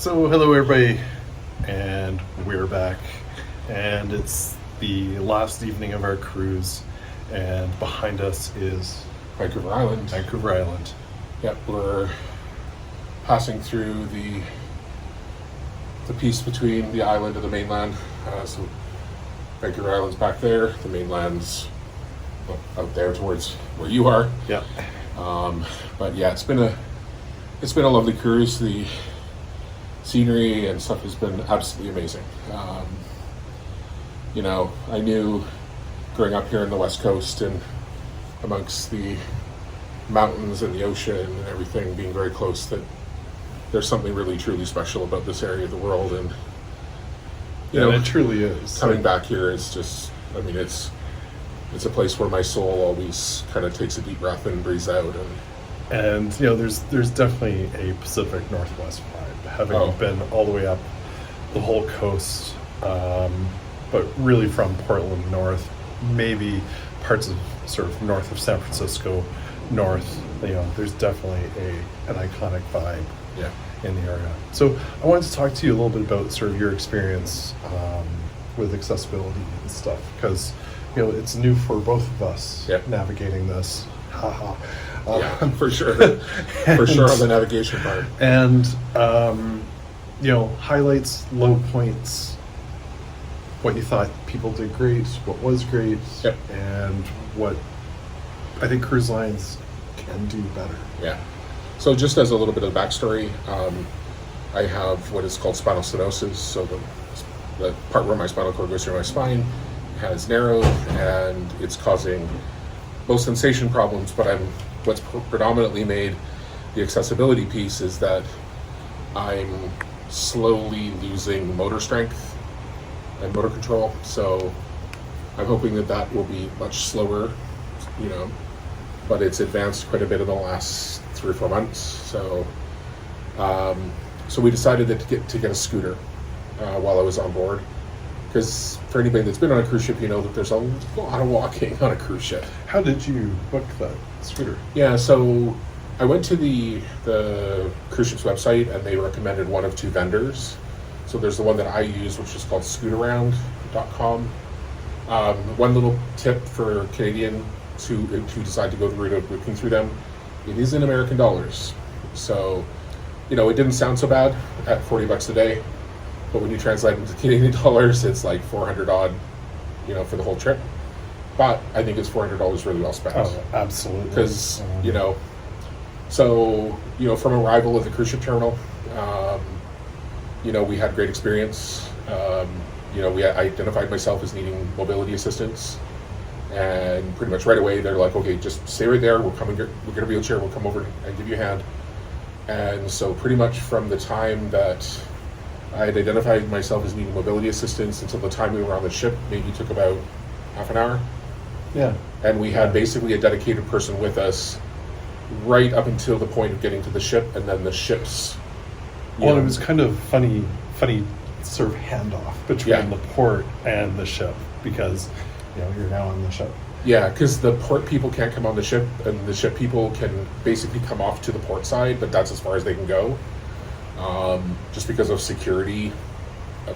So hello everybody, and we're back, and it's the last evening of our cruise, and behind us is Vancouver Island. Yep, we're passing through the piece between the island and the mainland. So Vancouver Island's back there, the mainland's out there towards where you are. Yeah. But yeah, it's been a lovely cruise. The scenery and stuff has been absolutely amazing. I knew growing up here in the West Coast and amongst the mountains and the ocean and everything being very close that there's something really truly special about this area of the world, and it truly is. Coming back here is just, it's a place where my soul always kind of takes a deep breath and breathes out. And there's definitely a Pacific Northwest vibe, having been all the way up the whole coast, but really from Portland north, maybe parts of sort of north of San Francisco north. There's definitely an iconic vibe in the area. So I wanted to talk to you a little bit about sort of your experience with accessibility and stuff, because it's new for both of us navigating this. For sure. For sure on the navigation part. And, highlights, low points, what you thought people did great, what was great, and what I think cruise lines can do better. Yeah. So just as a little bit of backstory, I have what is called spinal stenosis. So the part where my spinal cord goes through my spine has narrowed, and it's causing both sensation problems, but what's predominantly made the accessibility piece is that I'm slowly losing motor strength and motor control. So I'm hoping that will be much slower, but it's advanced quite a bit in the last 3 or 4 months. So we decided to get a scooter while I was on board. Because for anybody that's been on a cruise ship, that there's a lot of walking on a cruise ship. How did you book that scooter? Yeah, so I went to the cruise ship's website, and they recommended one of 2 vendors. So there's the one that I use, which is called scootaround.com. One little tip for Canadian who decide to go the route of booking through them, it is in American dollars. So, it didn't sound so bad at $40 a day. But when you translate into Canadian dollars, it's like 400 odd, for the whole trip. But I think it's $400 really well spent. Oh, absolutely. Because, from arrival at the cruise ship terminal, we had great experience. I identified myself as needing mobility assistance. And pretty much right away, they're like, okay, just stay right there. We'll get a wheelchair. We'll come over and give you a hand. And so pretty much from the time that I had identified myself as needing mobility assistance until the time we were on the ship, maybe took about half an hour. Yeah. And we had basically a dedicated person with us right up until the point of getting to the ship, and then the ship's... Well, it was kind of funny sort of handoff between the port and the ship, because, you're now on the ship. Yeah, because the port people can't come on the ship, and the ship people can basically come off to the port side, but that's as far as they can go. Just because of security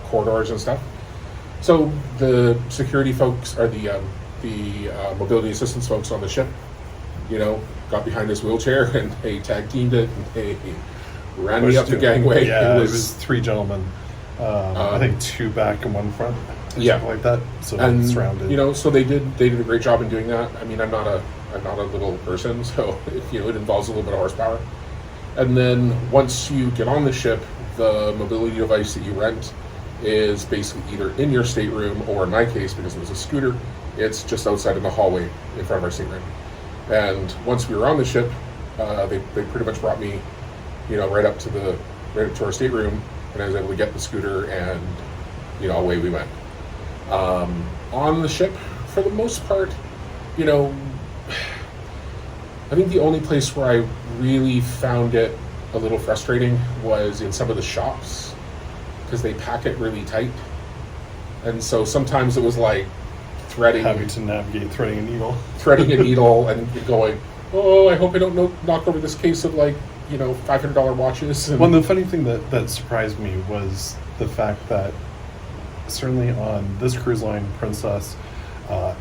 corridors and stuff. So the security folks are the mobility assistance folks on the ship, got behind this wheelchair, and they tag teamed it, and they ran me up the gangway. Yeah, it was 3 gentlemen. I think 2 back and 1 front. Something like that. So it's surrounded. So they did a great job in doing that. I'm not a little person, so it involves a little bit of horsepower. And then once you get on the ship, the mobility device that you rent is basically either in your stateroom, or in my case, because it was a scooter, it's just outside in the hallway in front of our stateroom. And once we were on the ship, they pretty much brought me, right up to our stateroom, and I was able to get the scooter, and away we went. On the ship, for the most part, I think the only place where I really found it a little frustrating was in some of the shops, because they pack it really tight. And so sometimes it was like having to navigate threading a needle and going, oh, I hope I don't knock over this case of like $500 watches. And Well, the funny thing that surprised me was the fact that certainly on this cruise line, Princess,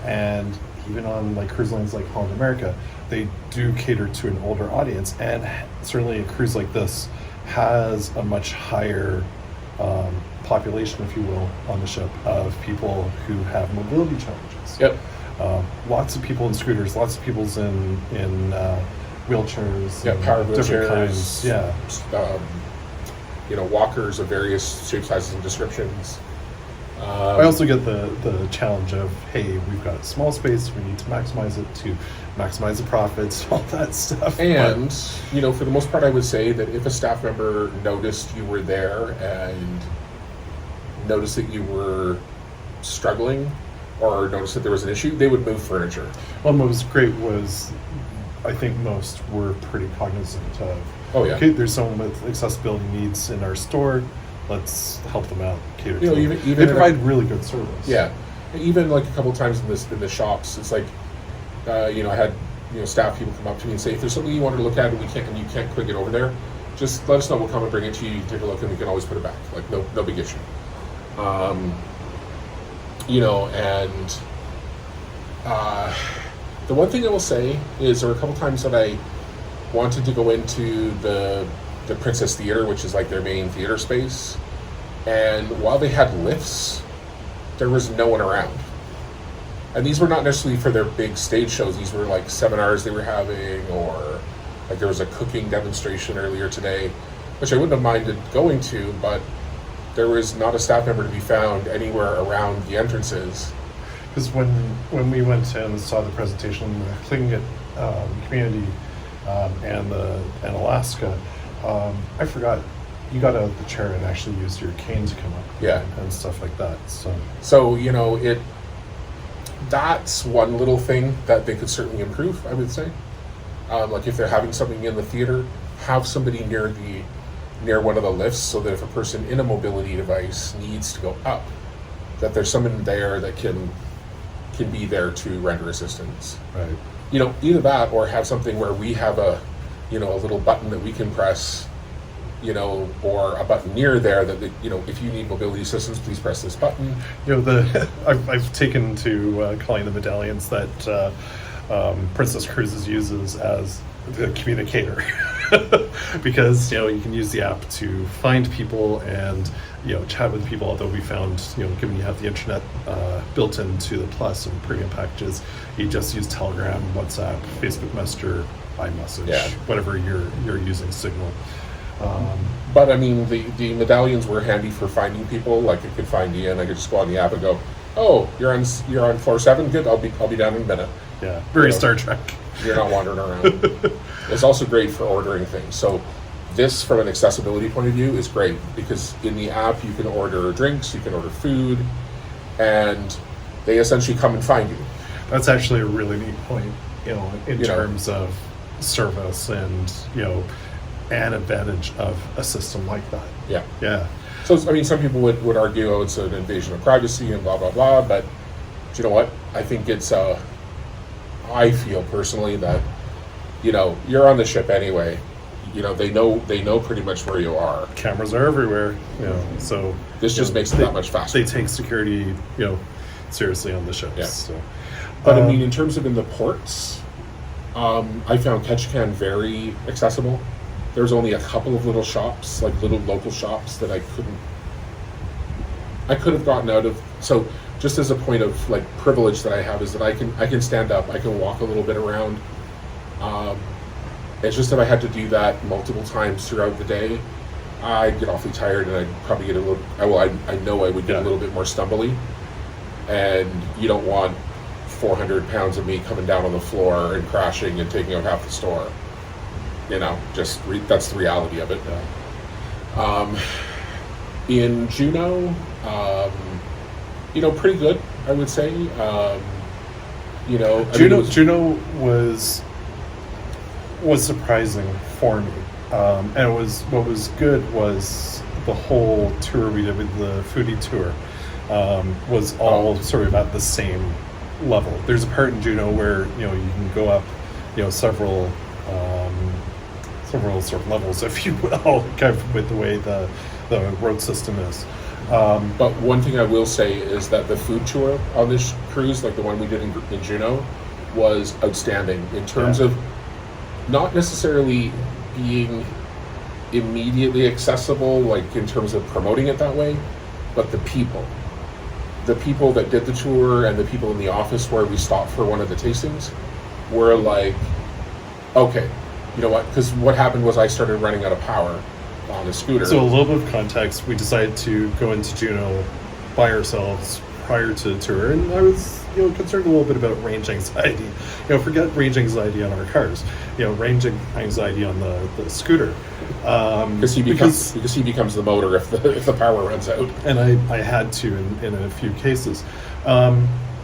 and even on like cruise lines like Holland America, they do cater to an older audience, and certainly a cruise like this has a much higher population, if you will, on the ship of people who have mobility challenges. Yep. Lots of people in scooters, lots of people in wheelchairs, Yeah, and power different wheelchairs. kinds. Yeah. Walkers of various shapes, sizes, and descriptions. I also get the challenge of, hey, we've got small space, we need to maximize it to maximize the profits, all that stuff. And, for the most part, I would say that if a staff member noticed you were there and noticed that you were struggling or noticed that there was an issue, they would move furniture. Well, what was great was, I think most were pretty cognizant of, Oh, yeah. okay, there's someone with accessibility needs in our store, let's help them out, cater to them. even they provide really good service. Yeah, even like a couple times in the shops, it's like, I had staff people come up to me and say, if there's something you wanted to look at and you can't quite get over there, just let us know. We'll come and bring it to you. You can take a look and we can always put it back. Like no big issue. And the one thing I will say is there were a couple times that I wanted to go into the Princess Theater, which is like their main theater space, and while they had lifts, there was no one around. And these were not necessarily for their big stage shows. These were like seminars they were having, or like there was a cooking demonstration earlier today, which I wouldn't have minded going to, but there was not a staff member to be found anywhere around the entrances. Because when we went and saw the presentation in the Tlingit community and Alaska, I forgot you got out of the chair and actually used your cane to come up. Yeah. And stuff like that. So that's one little thing that they could certainly improve, I would say. Like if they're having something in the theater, have somebody near one of the lifts, so that if a person in a mobility device needs to go up, that there's someone there that can be there to render assistance. Right. Either that or have something where we have a little button that we can press, or a button near there that, if you need mobility assistance, please press this button. I've taken to calling the medallions that Princess Cruises uses as the communicator. Because you can use the app to find people and chat with people. Although we found given you have the internet built into the Plus and premium packages, you just use Telegram, WhatsApp, Facebook Messenger, iMessage, whatever you're using, Signal. But I mean, the medallions were handy for finding people. Like I could find Ian, I could just go on the app and go, "Oh, you're on floor 7. Good, I'll be down in a minute." Yeah, very Star Trek. You're not wandering around. It's also great for ordering things. So this, from an accessibility point of view, is great because in the app you can order drinks, you can order food, and they essentially come and find you. That's actually a really neat point, in terms of service and an advantage of a system like that. Yeah. Yeah. So, I mean, some people would argue, oh, it's an invasion of privacy and blah, blah, blah, but you know what? I think it's, I feel personally that, you're on the ship anyway. They know pretty much where you are. Cameras are everywhere, so... This just makes it that much faster. They take security, seriously on the ships. Yeah. So. But, I mean, in terms of in the ports, I found Ketchikan very accessible. There's only a couple of little shops, like little local shops, that I could have gotten out of. So just as a point of like privilege that I have is that I can stand up, I can walk a little bit around. It's just that I had to do that multiple times throughout the day, I'd get awfully tired and I'd probably get a little. I know I would get a little bit more stumbly, and you don't want 400 pounds of me coming down on the floor and crashing and taking out half the store. That's the reality of it. Yeah. In Juneau, pretty good, I would say. Juneau was surprising for me, and what was good was the whole tour we did with the foodie tour was all sort of at the same level. There's a part in Juneau where you can go up several several sort of levels, if you will, kind of with the way the road system is. But one thing I will say is that the food tour on this cruise, like the one we did in Juneau, was outstanding in terms of not necessarily being immediately accessible, like in terms of promoting it that way, but the people that did the tour and the people in the office where we stopped for one of the tastings were like, okay, you know what? Because what happened was I started running out of power on a scooter. So a little bit of context, we decided to go into Juneau by ourselves prior to the tour, and I was, concerned a little bit about range anxiety. Forget range anxiety on our cars, range anxiety on the scooter. Because he becomes the motor if the power runs out. And I had to in a few cases.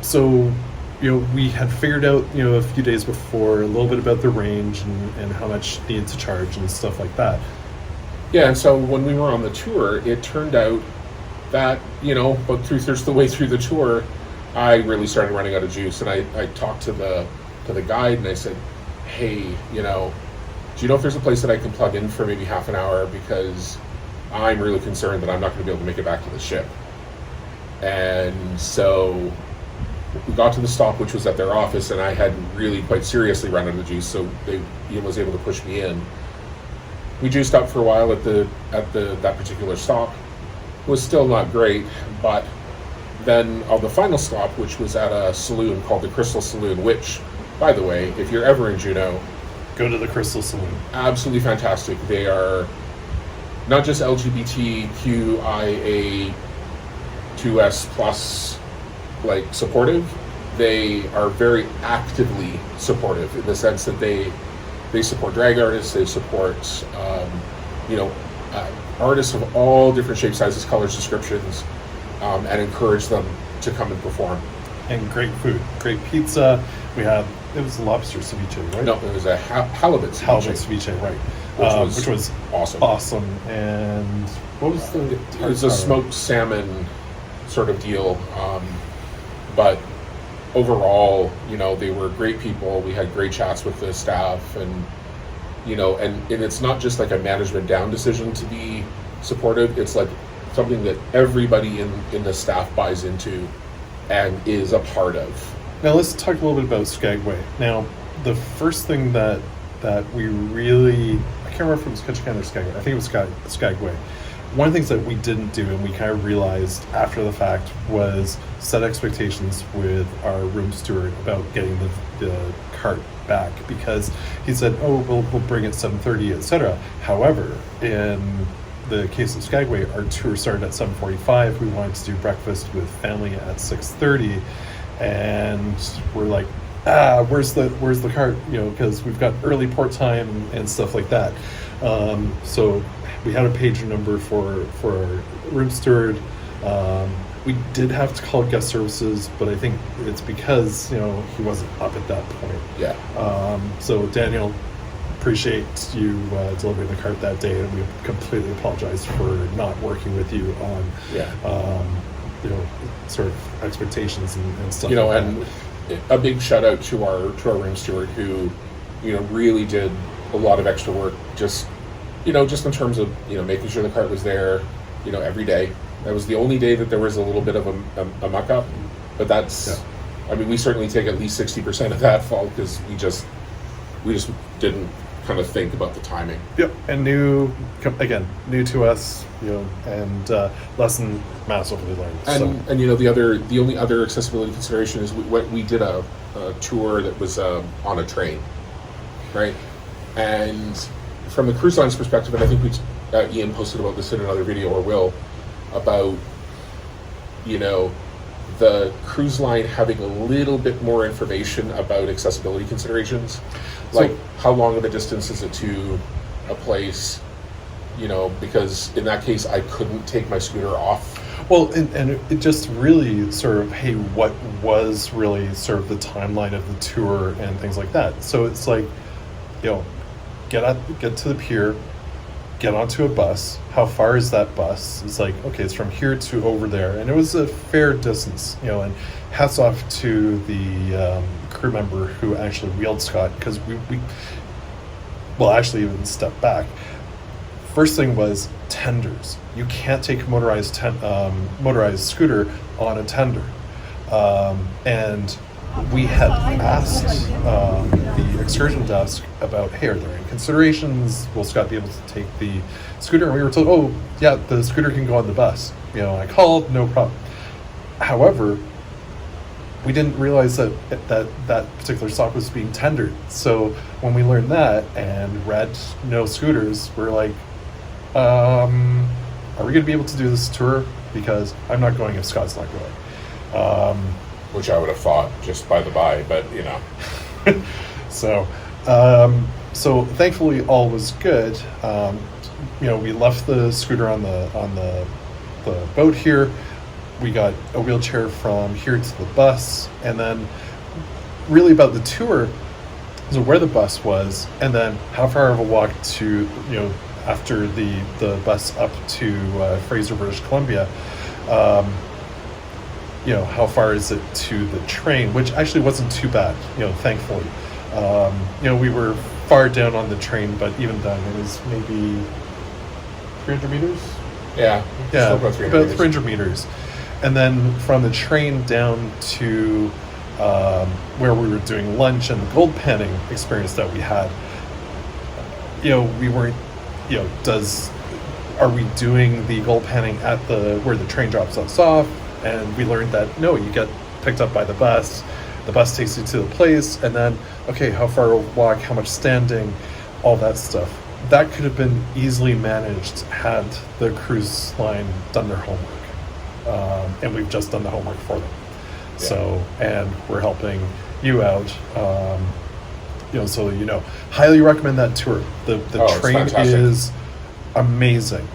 So we had figured out, a few days before a little bit about the range and how much needed to charge and stuff like that. Yeah, and so when we were on the tour, it turned out that, about 3/3 of the way through the tour, I really started running out of juice. And I talked to the guide and I said, hey, do you know if there's a place that I can plug in for maybe half an hour, because I'm really concerned that I'm not going to be able to make it back to the ship. And so we got to the stop, which was at their office, and I had really quite seriously run out of juice, so he was able to push me in. We juiced up for a while at that particular stop. It was still not great, but then on the final stop, which was at a saloon called the Crystal Saloon, which, by the way, if you're ever in Juneau, go to the Crystal Saloon. Absolutely fantastic. They are not just LGBTQIA2S plus supportive. They are very actively supportive in the sense that they support drag artists. They support artists of all different shapes, sizes, colors, descriptions, and encourage them to come and perform. And great food, great pizza. It was lobster ceviche, right? No, it was a halibut ceviche. Halibut ceviche, right? Which was awesome. Awesome. And what was the? It was a smoked salmon sort of deal, but overall, they were great people. We had great chats with the staff, and and it's not just like a management down decision to be supportive. It's like something that everybody in the staff buys into and is a part of. Now let's talk a little bit about Skagway. Now, the first thing that we really, I can't remember if it was Ketchikan or Skagway. I think it was Skagway. One of the things that we didn't do, and we kind of realized after the fact, was set expectations with our room steward about getting the cart back, because he said, "Oh, we'll bring it 7:30, etc." However, in the case of Skagway, our tour started at 7:45. We wanted to do breakfast with family at 6:30, and we're like, where's the cart? Because we've got early port time and stuff like that. So we had a pager number for our room steward. We did have to call guest services, but I think it's because he wasn't up at that point. Yeah. So Daniel, appreciate you delivering the cart that day, and we completely apologize for not working with you on sort of expectations and stuff. And a big shout out to our room steward, who really did a lot of extra work, just in terms of making sure the cart was there every day. That was the only day that there was a little bit of a muck up, but that's I mean, we certainly take at least 60% of that fault, because we just didn't kind of think about the timing. Yep. And new to us, and lesson massively learned. And the only other accessibility consideration is we did a tour that was on a train, right? And from the cruise line's perspective, and I think Ian posted about this in another video, or will, about the cruise line having a little bit more information about accessibility considerations, like how long of a distance is it to a place, because in that case I couldn't take my scooter off. Well, and it just really sort of, hey, what was really sort of the timeline of the tour and things like that. So it's like, get to the pier, get onto a bus. How far is that bus? It's like, okay, it's from here to over there. And it was a fair distance, and hats off to the crew member who actually wheeled Scott, because well, actually even step back. First thing was tenders. You can't take a motorized scooter on a tender. And we had asked the Excursion Desk about, hey, are there any considerations? Will Scott be able to take the scooter? And we were told, oh, yeah, the scooter can go on the bus. I called, no problem. However, we didn't realize that particular stock was being tendered. So when we learned that and read no scooters, we're like, are we going to be able to do this tour? Because I'm not going if Scott's not going. Which I would have thought, just by the by, but So thankfully all was good. We left the scooter on the boat here. We got a wheelchair from here to the bus, and then really about the tour, so where the bus was, and then how far of a walk to after the bus up to Fraser, British Columbia. How far is it to the train, which actually wasn't too bad, thankfully. We were far down on the train, but even then it was maybe 300 meters? Yeah, Yeah, about 300 meters. And then from the train down to where we were doing lunch and the gold panning experience that we had, we weren't, are we doing the gold panning at where the train drops us off? And we learned that, no, you get picked up by the bus takes you to the place, and then, okay, how far a walk, how much standing, all that stuff. That could have been easily managed had the cruise line done their homework. And we've just done the homework for them. Yeah. So, and we're helping you out. Highly recommend that tour. The train is amazing.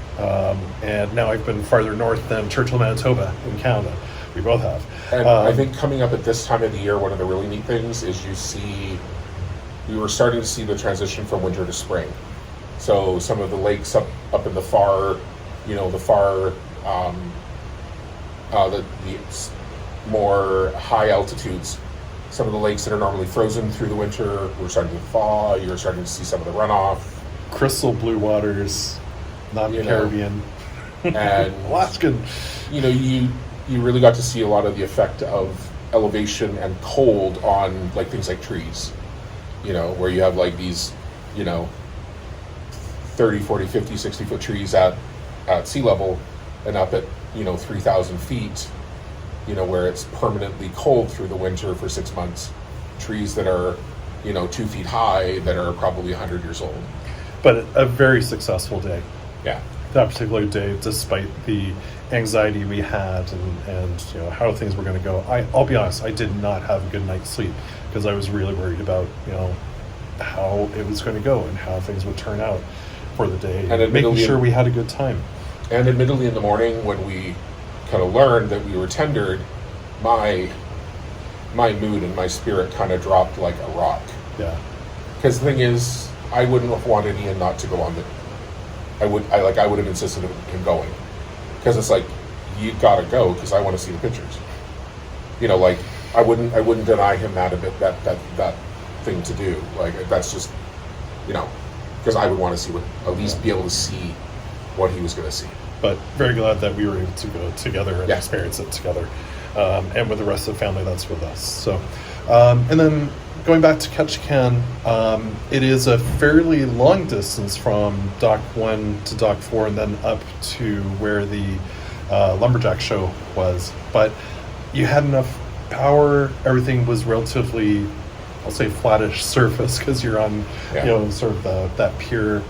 And now I've been farther north than Churchill, Manitoba in Canada. We both have. And I think coming up at this time of the year, one of the really neat things is we were starting to see the transition from winter to spring. So some of the lakes up in the far, the more high altitudes, some of the lakes that are normally frozen through the winter were starting to thaw. You were starting to see some of the runoff. Crystal blue waters, non-Caribbean, and Alaskan. You really got to see a lot of the effect of elevation and cold on like things like trees, where you have like these, 30, 40, 50, 60 foot trees at sea level and up at, 3,000 feet, where it's permanently cold through the winter for 6 months. Trees that are, 2 feet high that are probably 100 years old. But a very successful day. Yeah. That particular day, despite the anxiety we had and how things were going to go, I'll be honest, I did not have a good night's sleep because I was really worried about how it was going to go and how things would turn out for the day, and making sure we had a good time. And admittedly, in the morning when we kind of learned that we were tendered, my mood and my spirit kind of dropped like a rock. Yeah. Because the thing is, I wouldn't have wanted Ian not to go on I would have insisted on him going, because it's like, you gotta go because I want to see the pictures. I wouldn't deny him that that thing to do. Like, that's just, because I would want to see at least be able to see what he was going to see. But very glad that we were able to go together and experience it together, and with the rest of the family that's with us. So, and then going back to Ketchikan, it is a fairly long distance from Dock 1 to Dock 4 and then up to where the Lumberjack show was. But you had enough power, everything was relatively, I'll say, flattish surface because you're on, sort of that pure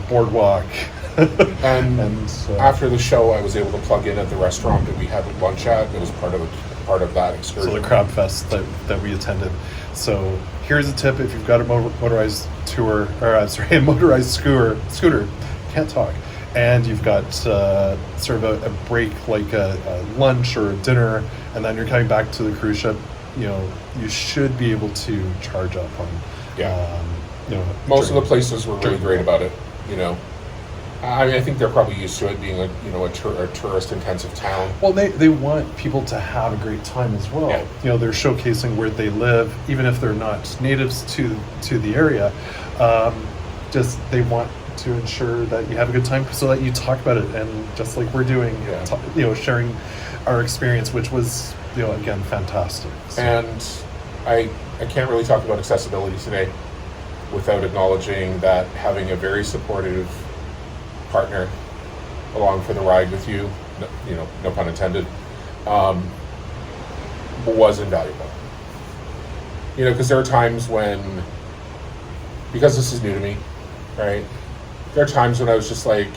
boardwalk. and after the show, I was able to plug in at the restaurant that we had lunch at. It was part of that excursion. So the crab fest that we attended. So here's a tip: if you've got a motorized tour, or a motorized scooter, can't talk, and you've got sort of a break, like a lunch or a dinner, and then you're coming back to the cruise ship, you should be able to charge up on. Most of the places were really great about it. I think they're probably used to it being a tourist-intensive town. Well, they want people to have a great time as well. Yeah. They're showcasing where they live, even if they're not natives to the area. just they want to ensure that you have a good time so that you talk about it, and just like we're doing, sharing our experience, which was, again, fantastic. So. And I can't really talk about accessibility today without acknowledging that having a very supportive partner along for the ride with you, no pun intended, was invaluable. Because there are times when, because this is new to me, right? There are times when I was just like,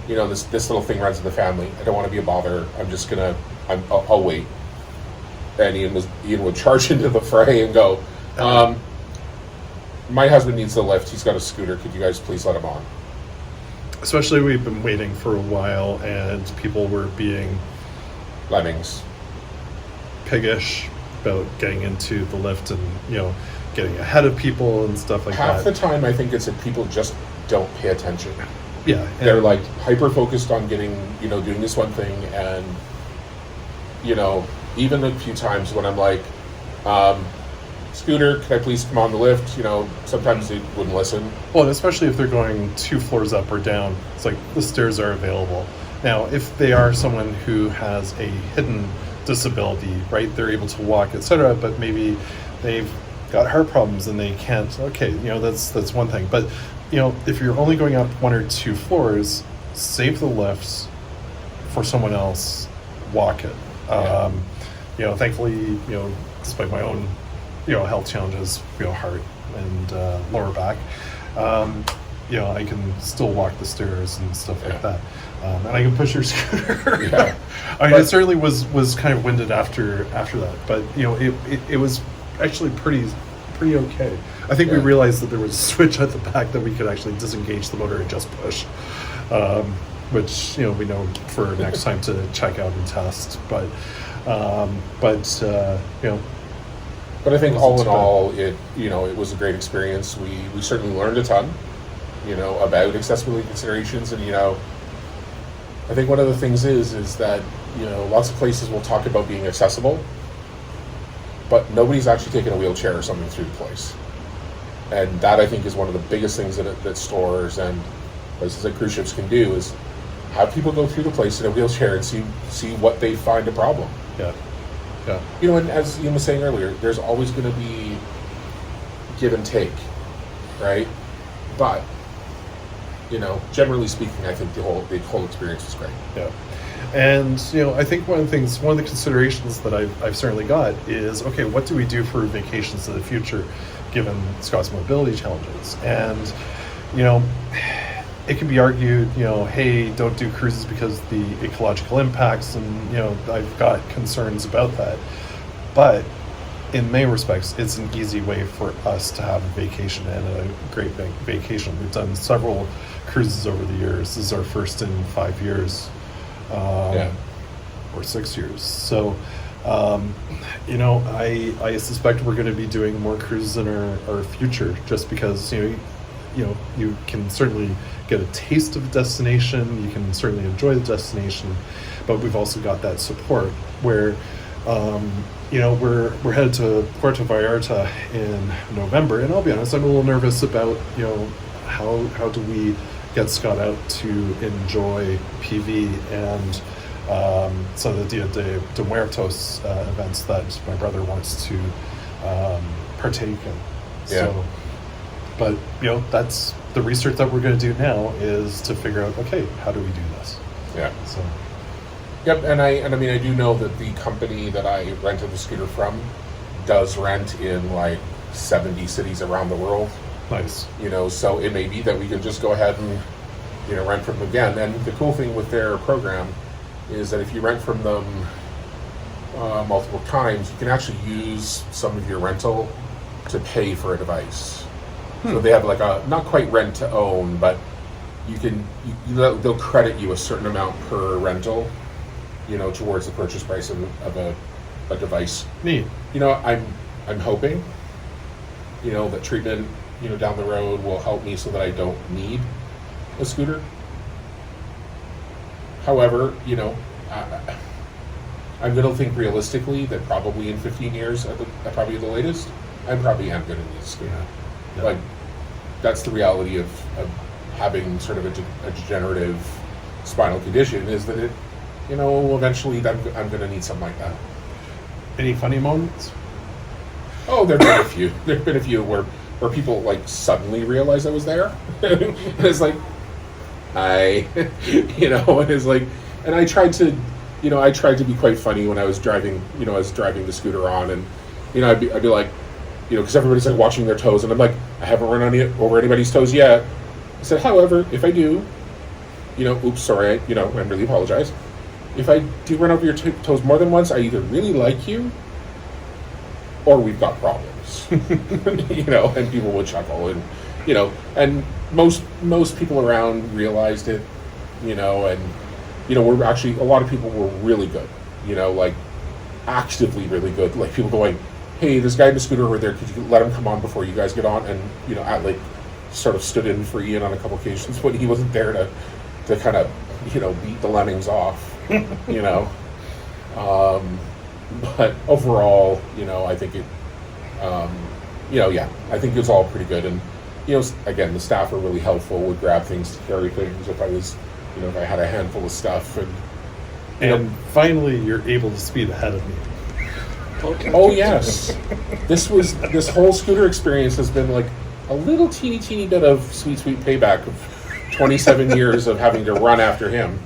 this little thing runs in the family. I don't want to be a bother. I'll wait. And Ian would charge into the fray and go, my husband needs the lift. He's got a scooter. Could you guys please let him on? Especially we've been waiting for a while, and people were being lemmings, piggish about getting into the lift and, getting ahead of people and stuff like that. Half the time, I think it's that people just don't pay attention. Yeah. They're like hyper focused on getting, doing this one thing. And, even a few times when I'm like, scooter, can I please come on the lift? Sometimes they wouldn't listen. Well, and especially if they're going 2 floors up or down, it's like the stairs are available. Now, if they are someone who has a hidden disability, right, they're able to walk, etc., but maybe they've got heart problems and they can't, okay, that's one thing. But, if you're only going up 1 or 2 floors, save the lifts for someone else, walk it. Yeah. Thankfully, despite my own, health challenges, heart and lower back, I can still walk the stairs and stuff like that. And I can push your scooter. Yeah. I certainly was kind of winded after that, but it was actually pretty okay. I think we realized that there was a switch at the back that we could actually disengage the motor and just push, which we know for next time to check out and test. But I think all in all, it was a great experience. We certainly learned a ton, about accessibility considerations, and I think one of the things is that lots of places will talk about being accessible, but nobody's actually taken a wheelchair or something through the place. And that, I think, is one of the biggest things that stores and places like cruise ships can do, is have people go through the place in a wheelchair and see what they find a problem. Yeah. And as Ian was saying earlier, there's always going to be give and take, right? But generally speaking, I think the whole experience was great. Yeah. And I think one of the considerations that I've certainly got is, okay, what do we do for vacations in the future, given Scott's mobility challenges? And it can be argued, hey, don't do cruises because the ecological impacts, and I've got concerns about that. But in many respects, it's an easy way for us to have a vacation, and a great vacation. We've done several cruises over the years. This is our first in 5 years. Or 6 years. So, I suspect we're going to be doing more cruises in our future, just because, you can certainly get a taste of the destination, you can certainly enjoy the destination, but we've also got that support where, we're headed to Puerto Vallarta in November, and I'll be honest, I'm a little nervous about, how do we get Scott out to enjoy PV and some of the Dia de Muertos events that my brother wants to partake in. Yeah. So, but that's the research that we're going to do now, is to figure out, okay, how do we do this? Yeah. So. Yep, and I do know that the company that I rented the scooter from does rent in like 70 cities around the world. Nice. So it may be that we can just go ahead and rent from them again. And the cool thing with their program is that if you rent from them multiple times, you can actually use some of your rental to pay for a device. So they have like a, not quite rent to own, but they'll credit you a certain amount per rental, towards the purchase price of a device. Neat. I'm hoping, that treatment, down the road will help me so that I don't need a scooter. However, I'm going to think realistically that probably in 15 years, probably the latest, I probably am going to need a scooter. Yeah. Like, that's the reality of having sort of a degenerative spinal condition, is that it, eventually I'm going to need something like that. Any funny moments? Oh, there've been a few. There've been a few where people like suddenly realize I was there. And it's like, and it's like, and I tried to be quite funny when I was driving, the scooter on, and, I'd be like, because everybody's like watching their toes, and I'm like, I haven't run over anybody's toes yet. I said, however, if I do, oops, sorry, I really apologize. If I do run over your toes more than once, I either really like you, or we've got problems. And people would chuckle, and and most people around realized it, and we're actually, a lot of people were really good, like actively really good, like people going, hey, this guy in the scooter over there, could you let him come on before you guys get on? And I like sort of stood in for Ian on a couple occasions when he wasn't there to kind of beat the lemmings off. But overall, I think it, I think it was all pretty good. And, again, the staff were really helpful, would grab things to carry things if I was, if I had a handful of stuff. And finally, you're able to speed ahead of me. Oh, yes. This whole scooter experience has been like a little teeny bit of sweet payback of 27 years of having to run after him.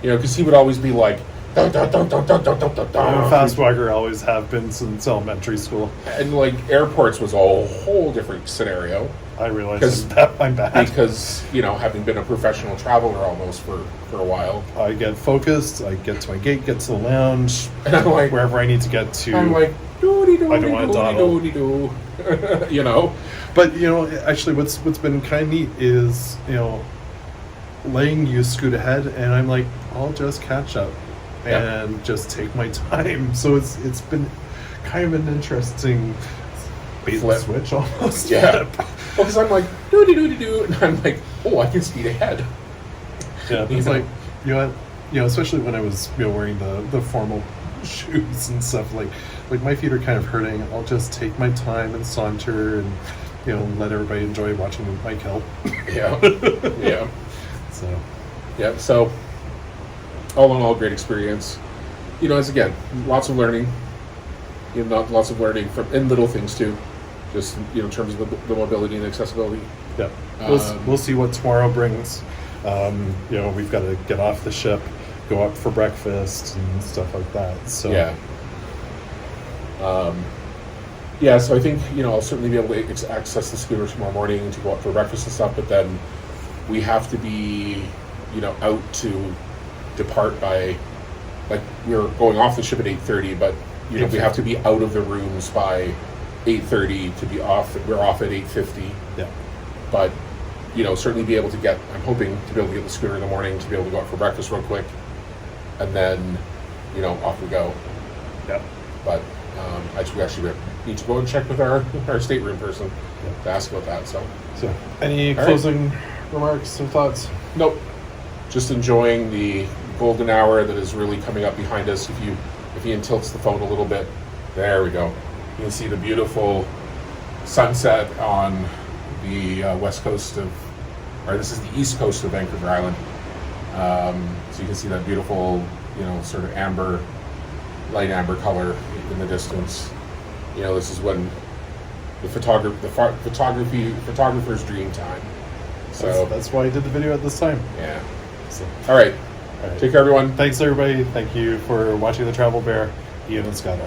Because he would always be like, dun, dun, dun, dun, dun, dun, dun, dun, I'm a dun. fast walker, always have been since elementary school. And like airports was a whole different scenario. I realize I'm bad. Because, having been a professional traveler almost for a while. I get focused, I get to my gate, get to the lounge, and I'm like, wherever I need to get to. I'm like, doody-doo, I don't want to dawdle. doody-doo. But, actually what's been kind of neat is, letting you scoot ahead, and I'm like, I'll just catch up and just take my time. So it's been kind of an interesting bait and switch almost. Yeah. Well, because I'm like, doody-doody-doo, and I'm like, oh, I can speed ahead. Yeah, it's like, especially when I was, wearing the formal shoes and stuff, like my feet are kind of hurting. I'll just take my time and saunter and, let everybody enjoy watching my kelp. Yeah. Yeah. So. Yeah, so all in all, great experience. As again, lots of learning. Lots of learning in little things too. Just in terms of the mobility and accessibility. Yeah, we'll see what tomorrow brings. We've got to get off the ship, go up for breakfast and stuff like that. So yeah. So I think I'll certainly be able to access the scooter tomorrow morning to go up for breakfast and stuff. But then we have to be out to depart by, like, we're going off the ship at 8:30, but we have to be out of the rooms by 8:30 to be off. We're off at 8:50. Yeah. But certainly be able to get. I'm hoping to be able to get the scooter in the morning to be able to go out for breakfast real quick, and then off we go. Yeah. But we actually need to go and check with our stateroom person to ask about that. So any closing remarks or thoughts? Nope. Just enjoying the golden hour that is really coming up behind us. If Ian tilts the phone a little bit, there we go. You can see the beautiful sunset on the west coast this is the east coast of Vancouver Island. So you can see that beautiful, sort of light amber color in the distance. This is when the photographer's dream time. So that's why I did the video at this time. Yeah. So, all right. Take care, everyone. Thanks, everybody. Thank you for watching The Travel Bear. Ian and Scott.